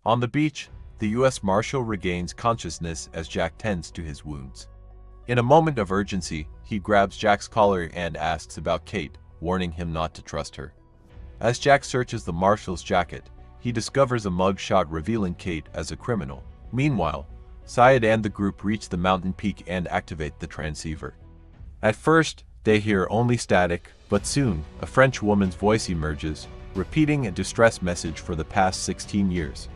On the beach, the U.S. Marshal regains consciousness as Jack tends to his wounds. In a moment of urgency, he grabs Jack's collar and asks about Kate, warning him not to trust her. As Jack searches the Marshal's jacket, he discovers a mugshot revealing Kate as a criminal. Meanwhile, Syed and the group reach the mountain peak and activate the transceiver. At first, they hear only static, but soon, a French woman's voice emerges, repeating a distress message for the past 16 years.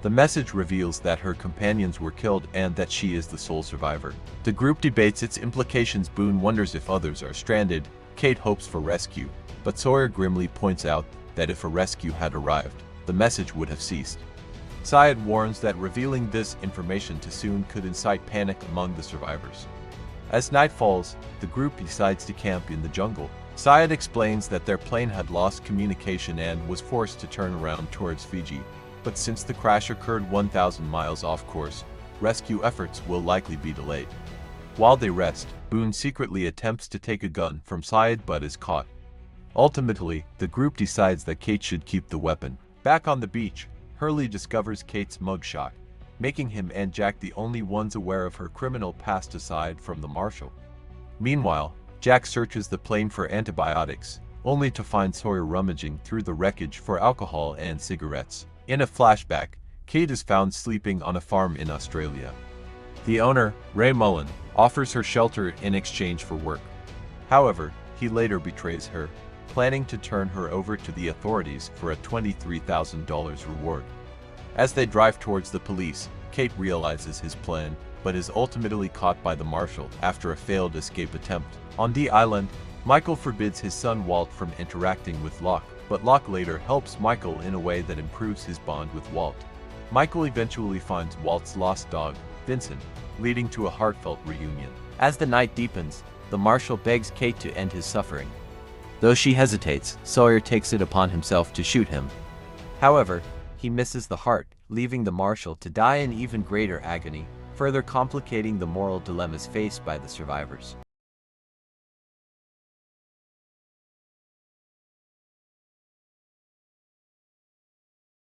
The message reveals that her companions were killed and that she is the sole survivor. The group debates its implications. Boone wonders if others are stranded. Kate hopes for rescue, but Sawyer grimly points out that if a rescue had arrived, the message would have ceased. Syed warns that revealing this information too soon could incite panic among the survivors. As night falls, the group decides to camp in the jungle. Syed explains that their plane had lost communication and was forced to turn around towards Fiji. But since the crash occurred 1,000 miles off course, rescue efforts will likely be delayed. While they rest, Boone secretly attempts to take a gun from Syed but is caught. Ultimately, the group decides that Kate should keep the weapon. Back on the beach, Hurley discovers Kate's mugshot, making him and Jack the only ones aware of her criminal past aside from the Marshal. Meanwhile, Jack searches the plane for antibiotics, only to find Sawyer rummaging through the wreckage for alcohol and cigarettes. In a flashback, Kate is found sleeping on a farm in Australia. The owner, Ray Mullen, offers her shelter in exchange for work. However, he later betrays her, planning to turn her over to the authorities for a $23,000 reward. As they drive towards the police, Kate realizes his plan, but is ultimately caught by the Marshal after a failed escape attempt. On the island, Michael forbids his son Walt from interacting with Locke, but Locke later helps Michael in a way that improves his bond with Walt. Michael eventually finds Walt's lost dog, Vincent, leading to a heartfelt reunion. As the night deepens, the Marshal begs Kate to end his suffering. Though she hesitates, Sawyer takes it upon himself to shoot him. However, he misses the heart, leaving the Marshal to die in even greater agony, further complicating the moral dilemmas faced by the survivors.